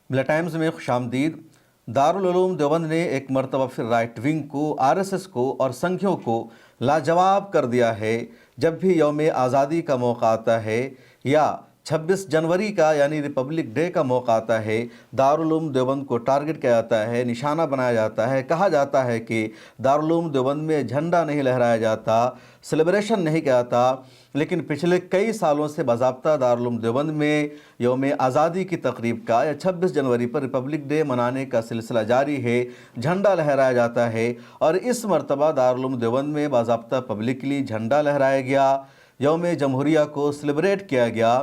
بلا ٹائمز میں خوش آمدید۔ دارالعلوم دیوبند نے ایک مرتبہ پھر رائٹ ونگ کو، RSS کو اور سنگھیوں کو لاجواب کر دیا ہے۔ جب بھی یوم آزادی کا موقع آتا ہے یا 26 جنوری کا یعنی ریپبلک ڈے کا موقع آتا ہے، دارالعلوم دیوبند کو ٹارگٹ کیا جاتا ہے، نشانہ بنایا جاتا ہے، کہا جاتا ہے کہ دارالعلوم دیوبند میں جھنڈا نہیں لہرایا جاتا، سیلیبریشن نہیں کیا جاتا۔ لیکن پچھلے کئی سالوں سے باضابطہ دارالعلوم دیوبند میں یوم آزادی کی تقریب کا یا 26 جنوری پر ریپبلک ڈے منانے کا سلسلہ جاری ہے، جھنڈا لہرایا جاتا ہے، اور اس مرتبہ دارالعلوم دیوبند میں باضابطہ پبلکلی جھنڈا لہرایا گیا، یوم جمہوریہ کو سیلیبریٹ کیا گیا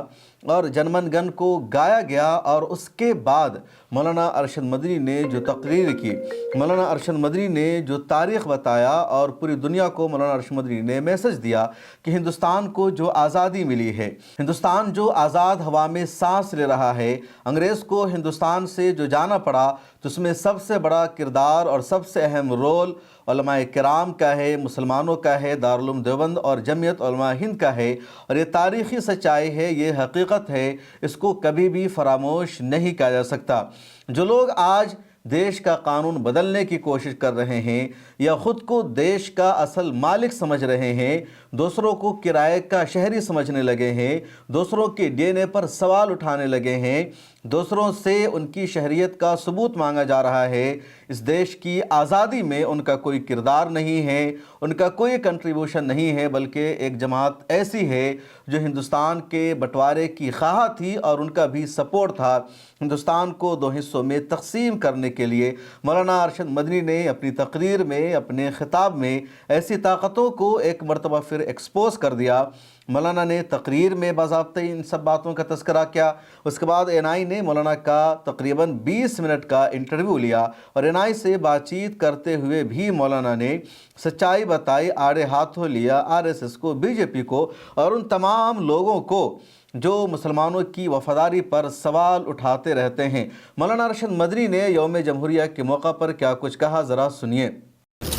اور جن من گن کو گایا گیا۔ اور اس کے بعد مولانا ارشد مدنی نے جو تقریر کی، مولانا ارشد مدنی نے جو تاریخ بتایا اور پوری دنیا کو مولانا ارشد مدنی نے میسج دیا کہ ہندوستان کو جو آزادی ملی ہے، ہندوستان جو آزاد ہوا میں سانس لے رہا ہے، انگریز کو ہندوستان سے جو جانا پڑا تو اس میں سب سے بڑا کردار اور سب سے اہم رول علماء کرام کا ہے، مسلمانوں کا ہے، دارالعلوم دیوبند اور جمعیت علماء ہند کا ہے، اور یہ تاریخی سچائی ہے، یہ حقیقت ہے، اس کو کبھی بھی فراموش نہیں کیا جا سکتا۔ جو لوگ آج دیش کا قانون بدلنے کی کوشش کر رہے ہیں یا خود کو دیش کا اصل مالک سمجھ رہے ہیں، دوسروں کو کرائے کا شہری سمجھنے لگے ہیں، دوسروں کے DNA پر سوال اٹھانے لگے ہیں، دوسروں سے ان کی شہریت کا ثبوت مانگا جا رہا ہے، اس دیش کی آزادی میں ان کا کوئی کردار نہیں ہے، ان کا کوئی کنٹریبیوشن نہیں ہے، بلکہ ایک جماعت ایسی ہے جو ہندوستان کے بٹوارے کی خواہاں تھی اور ان کا بھی سپورٹ تھا ہندوستان کو دو حصوں میں تقسیم کرنے کے لیے۔ مولانا ارشد مدنی نے اپنی تقریر میں، اپنے خطاب میں ایسی طاقتوں کو ایک مرتبہ پھر ایکسپوز کر دیا۔ مولانا نے تقریر میں باضابطہ ان سب باتوں کا تذکرہ کیا۔ اس کے بعد NI نے مولانا کا تقریباً 20 منٹ کا انٹرویو لیا، اور NI سے بات چیت کرتے ہوئے بھی مولانا نے سچائی بتائی، آڑے ہاتھوں لیا RSS کو، BJP کو اور ان تمام لوگوں کو جو مسلمانوں کی وفاداری پر سوال اٹھاتے رہتے ہیں۔ مولانا ارشد مدنی نے یوم جمہوریہ کے موقع پر کیا کچھ کہا، ذرا سنیے۔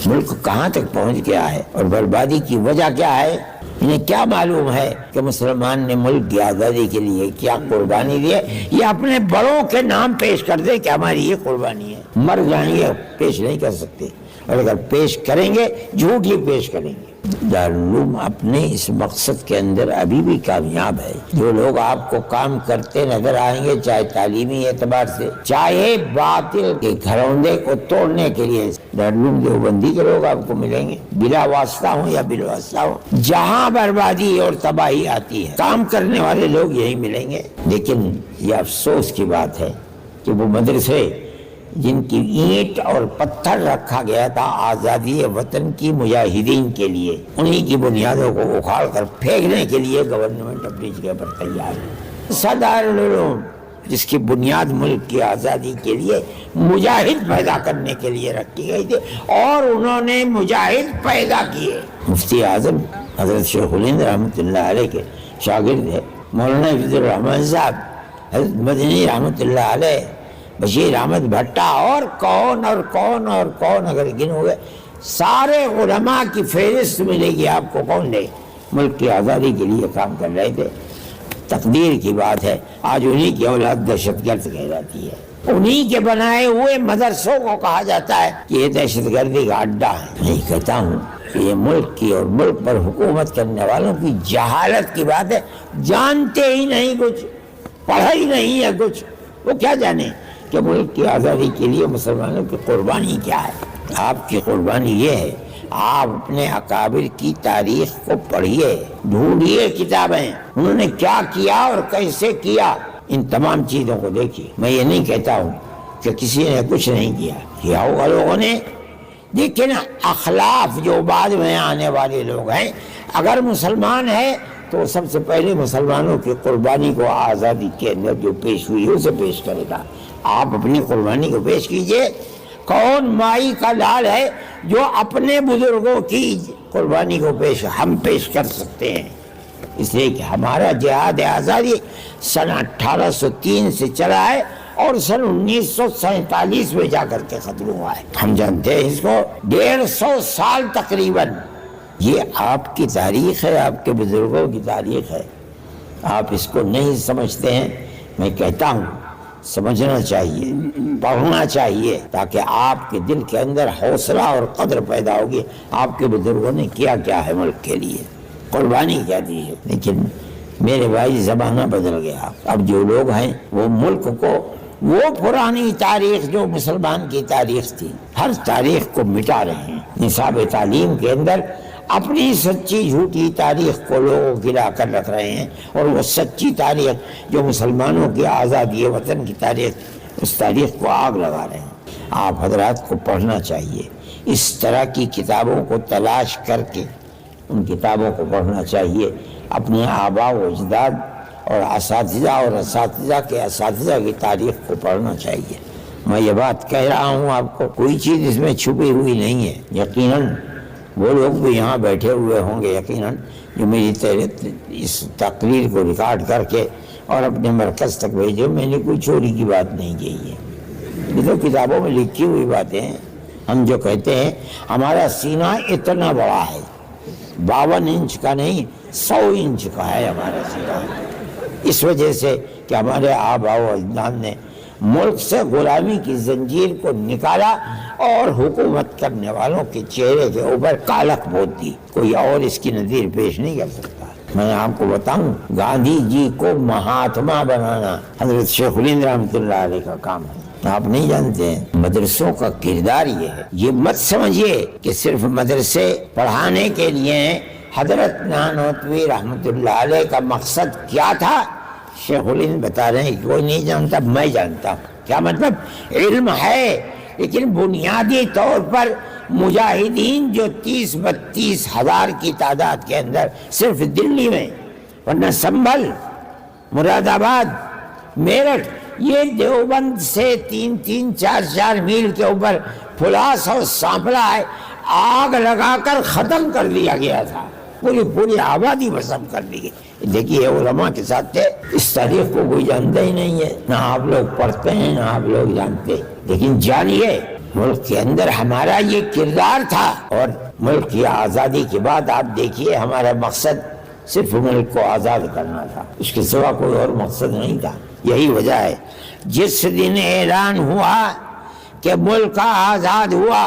ملک کہاں تک پہنچ گیا ہے اور بربادی کی وجہ کیا ہے؟ انہیں کیا معلوم ہے کہ مسلمان نے ملک کی آزادی کے لیے کیا قربانی دی ہے؟ یہ اپنے بڑوں کے نام پیش کر دیں کہ ہماری یہ قربانی ہے، مر جائیں گے، پیش نہیں کر سکتے، اور اگر پیش کریں گے جھوٹ ہی پیش کریں گے۔ دارالعلوم اپنے اس مقصد کے اندر ابھی بھی کامیاب ہے۔ جو لوگ آپ کو کام کرتے نظر آئیں گے، چاہے تعلیمی اعتبار سے، چاہے باطل کے گھروندے کو توڑنے کے لیے، دارالعلوم دیوبندی کے لوگ آپ کو ملیں گے، بلا واسطہ ہوں یا بلا واسطہ ہوں۔ جہاں بربادی اور تباہی آتی ہے، کام کرنے والے لوگ یہی ملیں گے۔ لیکن یہ افسوس کی بات ہے کہ وہ مدرسے جن کی اینٹ اور پتھر رکھا گیا تھا آزادی وطن کی مجاہدین کے لیے، انہی کی بنیادوں کو اکھاڑ کر پھینکنے کے لیے گورنمنٹ اپنی جگہ پر تیار ہے۔ دارالعلوم جس کی بنیاد ملک کی آزادی کے لیے مجاہد پیدا کرنے کے لیے رکھی گئی تھی، اور انہوں نے مجاہد پیدا کیے۔ مفتی اعظم حضرت شیخ الہند رحمۃ اللہ علیہ کے شاگرد ہے مولانا حفیظ الرحمن صاحب، حضرت مدنی رحمۃ اللہ علیہ، بشیر احمد بھٹا، اور کون اور کون اور کون، اگر گنو گے سارے علماء کی فہرست ملے گی آپ کو، کون نے ملک کی آزادی کے لیے کام کر رہے تھے۔ تقدیر کی بات ہے، آج انہی کی اولاد دہشت گرد کہہ جاتی ہے، انہی کے بنائے ہوئے مدرسوں کو کہا جاتا ہے کہ یہ دہشت گردی کا اڈا ہے۔ میں کہتا ہوں کہ یہ ملک کی اور ملک پر حکومت کرنے والوں کی جہالت کی بات ہے، جانتے ہی نہیں کچھ، پڑھا ہی نہیں ہے کچھ، وہ کیا جانے کہ ملک کی آزادی کے لیے مسلمانوں کی قربانی کیا ہے۔ آپ کی قربانی یہ ہے، آپ اپنے اکابر کی تاریخ کو پڑھیے، ڈھونڈیے کتابیں، انہوں نے کیا کیا اور کیسے کیا، ان تمام چیزوں کو دیکھیے۔ میں یہ نہیں کہتا ہوں کہ کسی نے کچھ نہیں کیا ہوگا لوگوں نے، لیکن اخلاف جو بعد میں آنے والے لوگ ہیں، اگر مسلمان ہے تو سب سے پہلے مسلمانوں کی قربانی کو آزادی کے اندر جو پیش ہوئی اسے پیش کرے گا۔ آپ اپنی قربانی کو پیش کیجئے۔ کون مائی کا لال ہے جو اپنے بزرگوں کی قربانی کو ہم پیش کر سکتے ہیں؟ اس لیے کہ ہمارا جہاد آزادی سن 1803 سے چلا ہے اور سن 1947 میں جا کر کے ختم ہوا ہے۔ ہم جانتے ہیں اس کو 150 سال تقریباً۔ یہ آپ کی تاریخ ہے، آپ کے بزرگوں کی تاریخ ہے، آپ اس کو نہیں سمجھتے ہیں۔ میں کہتا ہوں سمجھنا چاہیے، پڑھنا چاہیے، تاکہ آپ کے دل کے اندر حوصلہ اور قدر پیدا ہوگی آپ کے بزرگوں نے کیا کیا ہے ملک کے لیے، قربانی کیا دی ہے۔ لیکن میرے بھائی زمانہ بدل گیا، اب جو لوگ ہیں وہ ملک کو وہ پرانی تاریخ جو مسلمان کی تاریخ تھی، ہر تاریخ کو مٹا رہے ہیں۔ نصاب تعلیم کے اندر اپنی سچی جھوٹی تاریخ کو لوگوں گرا کر رکھ رہے ہیں، اور وہ سچی تاریخ جو مسلمانوں کی آزادی وطن کی تاریخ، اس تاریخ کو آگ لگا رہے ہیں۔ آپ حضرات کو پڑھنا چاہیے، اس طرح کی کتابوں کو تلاش کر کے ان کتابوں کو پڑھنا چاہیے، اپنے آباء و اجداد اور اساتذہ کے اساتذہ کی تاریخ کو پڑھنا چاہیے۔ میں یہ بات کہہ رہا ہوں آپ کو، کوئی چیز اس میں چھپی ہوئی نہیں ہے۔ یقیناً وہ لوگ بھی یہاں بیٹھے ہوئے ہوں گے یقیناً جو میری اس تقریر کو ریکارڈ کر کے اور اپنے مرکز تک بھیجے۔ میں نے کوئی چوری کی بات نہیں کی ہے، یہ تو کتابوں میں لکھی ہوئی باتیں ہیں۔ ہم جو کہتے ہیں ہمارا سینہ اتنا بڑا ہے، 52 انچ کا نہیں 100 انچ کا ہے ہمارا سینہ، اس وجہ سے کہ ہمارے آباء و اجداد نے ملک سے غلامی کی زنجیر کو نکالا اور حکومت کرنے والوں کے چہرے کے اوپر کالک پوت دی۔ کوئی اور اس کی نظیر پیش نہیں کر سکتا۔ میں آپ کو بتاؤں، گاندھی جی کو مہاتما بنانا حضرت شیخ الہند رحمۃ اللہ علیہ کا کام ہے۔ آپ نہیں جانتے ہیں مدرسوں کا کردار یہ ہے۔ یہ مت سمجھیے کہ صرف مدرسے پڑھانے کے لیے حضرت نانوتوی رحمۃ اللہ علیہ کا مقصد کیا تھا؟ شیخ الہند بتا رہے ہیں کہ کوئی نہیں جانتا، میں جانتا ہوں۔ کیا مطلب؟ علم ہے، لیکن بنیادی طور پر مجاہدین جو 30-32 ہزار کی تعداد کے اندر صرف دلی میں، ورنہ سنبھل، مراد آباد، میرٹھ، یہ دیوبند سے 3-3 4-4 میل کے اوپر پلاس اور سانپلا ہے، آگ لگا کر ختم کر دیا گیا تھا، پوری آبادی بسم کر دی گئی۔ دیکھیے علماء کے ساتھ تھے، اس تاریخ کو کوئی جانتا ہی نہیں ہے، نہ آپ لوگ پڑھتے ہیں نہ آپ لوگ جانتے، لیکن جانیے ملک کے اندر ہمارا یہ کردار تھا۔ اور ملک کی آزادی کے بعد آپ دیکھیے ہمارا مقصد صرف ملک کو آزاد کرنا تھا، اس کے سوا کوئی اور مقصد نہیں تھا۔ یہی وجہ ہے جس دن اعلان ہوا کہ ملک آزاد ہوا،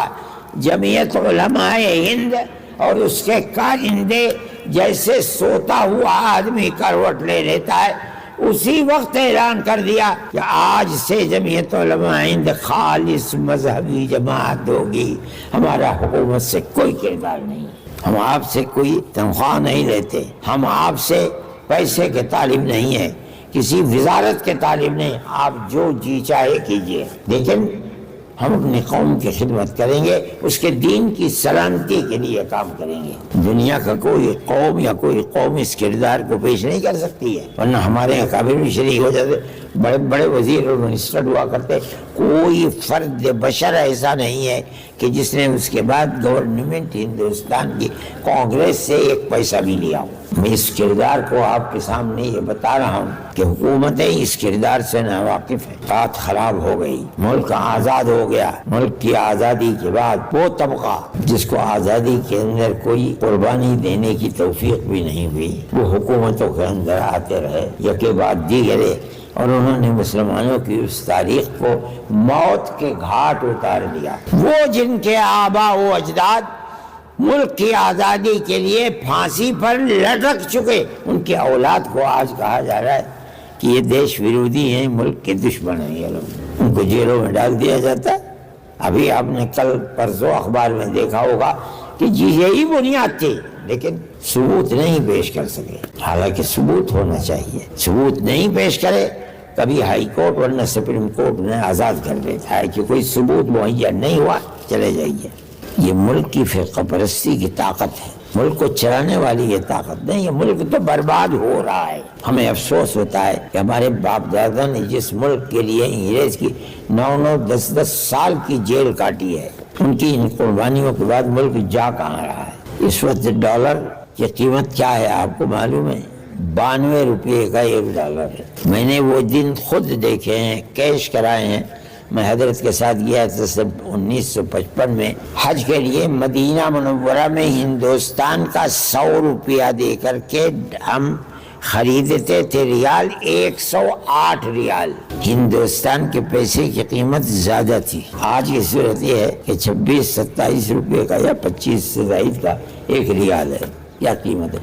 جمعیت علماء ہند اور اس کے کارندے جیسے سوتا ہوا آدمی کروٹ لے لیتا ہے، اسی وقت اعلان کر دیا کہ آج سے جمعیت علماء ہند خالص مذہبی جماعت ہوگی، ہمارا حکومت سے کوئی کردار نہیں، ہم آپ سے کوئی تنخواہ نہیں لیتے، ہم آپ سے پیسے کے طالب نہیں ہیں، کسی وزارت کے طالب نہیں، آپ جو جی چاہے کیجئے، لیکن ہم اپنی قوم کی خدمت کریں گے، اس کے دین کی سلامتی کے لیے کام کریں گے۔ دنیا کا کوئی قوم یا کوئی قوم اس کردار کو پیش نہیں کر سکتی ہے، ورنہ ہمارے اکابر بھی شریک ہو جاتے، بڑے بڑے وزیر اور منسٹر ہوا کرتے، کوئی فرد بشر ایسا نہیں ہے کہ جس نے اس کے بعد گورنمنٹ ہندوستان کی کانگریس سے 1 پیسہ بھی لیا ہو۔ میں اس کردار کو آپ کے سامنے یہ بتا رہا ہوں کہ حکومتیں اس کردار سے ناواقف ہیں۔ بات خراب ہو گئی، ملک آزاد ہو گیا۔ ملک کی آزادی کے بعد وہ طبقہ جس کو آزادی کے اندر کوئی قربانی دینے کی توفیق بھی نہیں ہوئی، وہ حکومتوں کے اندر آتے رہے یکے بعد دیگرے، اور انہوں نے مسلمانوں کی اس تاریخ کو موت کے گھاٹ اتار دیا۔ وہ جن کے آباء و اجداد ملک کی آزادی کے لیے پھانسی پر لٹک چکے، ان کی اولاد کو آج کہا جا رہا ہے کہ یہ دیش ویرودھی ہیں، ملک کے دشمن ہیں، یہ لوگ، ان کو جیلوں میں ڈال دیا جاتا ہے۔ ابھی آپ نے کل پرسوں اخبار میں دیکھا ہوگا کہ یہی بنیاد تھی، لیکن ثبوت نہیں پیش کر سکے، حالانکہ ثبوت ہونا چاہیے۔ ثبوت نہیں پیش کرے، کبھی ہائی کورٹ ورنہ سپریم کورٹ نے آزاد کر دیتا ہے کہ کوئی ثبوت مہیا نہیں ہوا، چلے جائیے۔ یہ ملک کی فرقہ پرستی کی طاقت ہے، ملک کو چلانے والی یہ طاقت نہیں، یہ ملک تو برباد ہو رہا ہے۔ ہمیں افسوس ہوتا ہے کہ ہمارے باپ دادا نے جس ملک کے لیے انگریز کی 9 10 سال کی جیل کاٹی ہے، ان کی ان قربانیوں کے بعد ملک جا کہاں رہا ہے۔ اس وقت ڈالر کی قیمت کیا ہے آپ کو معلوم ہے؟ 92 روپے کا $1 ہے۔ میں نے وہ دن خود دیکھے ہیں، کیش کرائے ہیں۔ میں حضرت کے ساتھ گیا تھا 1955 میں حج کے لیے، مدینہ منورہ میں ہندوستان کا 100 روپیہ دے کر کے ہم خریدتے تھے ریال 108 ریال. ہندوستان کے پیسے کی قیمت زیادہ تھی. آج کی صورت یہ ہے کہ 26-27 روپے کا یا 25 سے زائد کا ایک ریال ہے. کیا قیمت ہے؟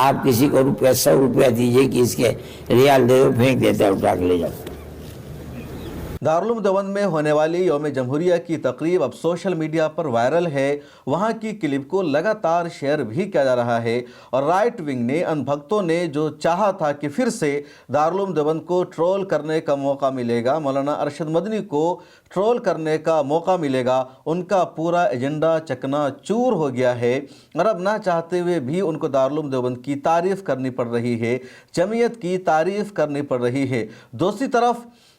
آپ کسی کو 100 روپیہ دیجئے کہ اس کے ریال دے دو، پھینک دیتا ہے، اٹھا کے لے جاؤ. دارالعلوم دیوبند میں ہونے والی یوم جمہوریہ کی تقریب اب سوشل میڈیا پر وائرل ہے. وہاں کی کلپ کو لگاتار شیئر بھی کیا جا رہا ہے اور رائٹ ونگ نے، ان بھکتوں نے جو چاہا تھا کہ پھر سے دارالعلوم دیوبند کو ٹرول کرنے کا موقع ملے گا، مولانا ارشد مدنی کو ٹرول کرنے کا موقع ملے گا، ان کا پورا ایجنڈا چکنا چور ہو گیا ہے اور اب نہ چاہتے ہوئے بھی ان کو دارالعلوم دیوبند کی تعریف کرنی پڑ رہی ہے، جمعیت کی تعریف کرنی پڑ رہی ہے. دوسری طرف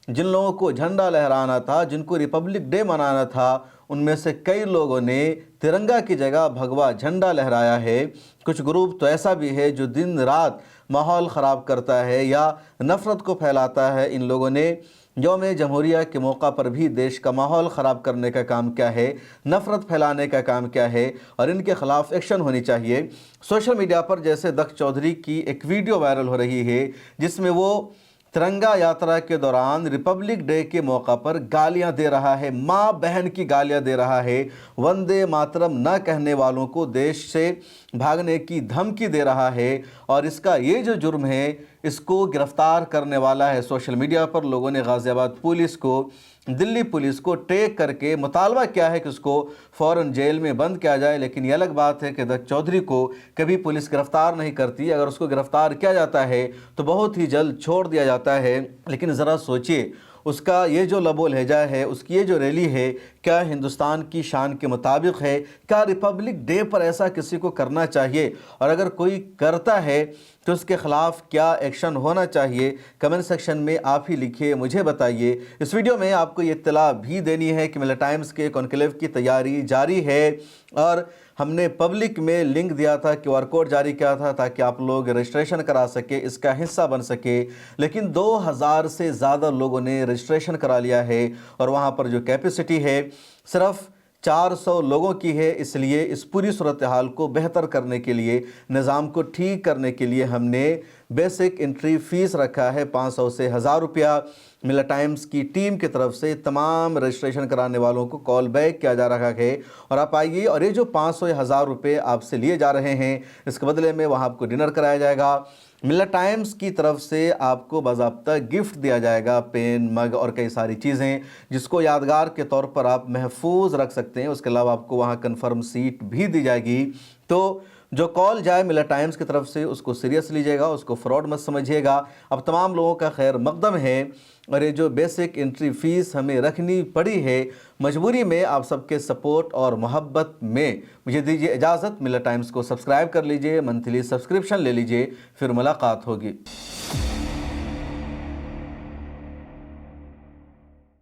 جن لوگوں کو جھنڈا لہرانا تھا، جن کو ریپبلک ڈے منانا تھا، ان میں سے کئی لوگوں نے ترنگا کی جگہ بھگوا جھنڈا لہرایا ہے. کچھ گروپ تو ایسا بھی ہے جو دن رات ماحول خراب کرتا ہے یا نفرت کو پھیلاتا ہے. ان لوگوں نے یوم جمہوریہ کے موقع پر بھی دیش کا ماحول خراب کرنے کا کام کیا ہے، نفرت پھیلانے کا کام کیا ہے، اور ان کے خلاف ایکشن ہونی چاہیے. سوشل میڈیا پر جیسے دکھ چودھری کی ایک ویڈیو وائرل ہو رہی ہے جس میں وہ ترنگا یاترا کے دوران ریپبلک ڈے کے موقع پر گالیاں دے رہا ہے، ماں بہن کی گالیاں دے رہا ہے، وندے ماترم نہ کہنے والوں کو دیش سے بھاگنے کی دھمکی دے رہا ہے، اور اس کا یہ جو جرم ہے اس کو گرفتار کرنے والا ہے. سوشل میڈیا پر لوگوں نے غازی آباد پولیس کو، دلی پولیس کو ٹیگ کر کے مطالبہ کیا ہے کہ اس کو فوراً جیل میں بند کیا جائے. لیکن یہ الگ بات ہے کہ دکھ چودھری کو کبھی پولیس گرفتار نہیں کرتی. اگر اس کو گرفتار کیا جاتا ہے تو بہت ہی جلد چھوڑ دیا جاتا ہے. لیکن ذرا سوچئے، اس کا یہ جو لب و لہجہ ہے، اس کی یہ جو ریلی ہے، کیا ہندوستان کی شان کے مطابق ہے؟ کیا ریپبلک ڈے پر ایسا کسی کو کرنا چاہیے؟ اور اگر کوئی کرتا ہے تو اس کے خلاف کیا ایکشن ہونا چاہیے؟ کمنٹ سیکشن میں آپ ہی لکھیے، مجھے بتائیے. اس ویڈیو میں آپ کو یہ اطلاع بھی دینی ہے کہ ملت ٹائمز کے کانکلیو کی تیاری جاری ہے اور ہم نے پبلک میں لنک دیا تھا، QR کوڈ جاری کیا تھا تاکہ آپ لوگ رجسٹریشن کرا سکے، اس کا حصہ بن سکے. لیکن 2000 سے زیادہ لوگوں نے رجسٹریشن کرا لیا ہے اور وہاں پر جو کیپیسٹی ہے صرف 400 لوگوں کی ہے. اس لیے اس پوری صورتحال کو بہتر کرنے کے لیے، نظام کو ٹھیک کرنے کے لیے ہم نے بیسک انٹری فیس رکھا ہے 500 سے 1000 روپیہ. ملت ٹائمز کی ٹیم کی طرف سے تمام رجسٹریشن کرانے والوں کو کال بیک کیا جا رہا ہے اور آپ آئیے. اور یہ جو 500 یا 1000 روپے آپ سے لیے جا رہے ہیں، اس کے بدلے میں وہاں آپ کو ڈنر کرایا جائے گا. ملت ٹائمز کی طرف سے آپ کو باضابطہ گفٹ دیا جائے گا، پین، مگ اور کئی ساری چیزیں جس کو یادگار کے طور پر آپ محفوظ رکھ سکتے ہیں. اس کے علاوہ آپ کو وہاں کنفرم سیٹ بھی دی جائے گی. تو جو کال جائے ملت ٹائمز کی طرف سے اس کو سیریس لیجئے گا، اس کو فراڈ مت سمجھیے گا. اب تمام لوگوں کا خیر مقدم ہے اور یہ جو بیسک انٹری فیس ہمیں رکھنی پڑی ہے مجبوری میں، آپ سب کے سپورٹ اور محبت میں. مجھے دیجیے اجازت، ملت ٹائمز کو سبسکرائب کر لیجئے، منتھلی سبسکرپشن لے لیجئے، پھر ملاقات ہوگی.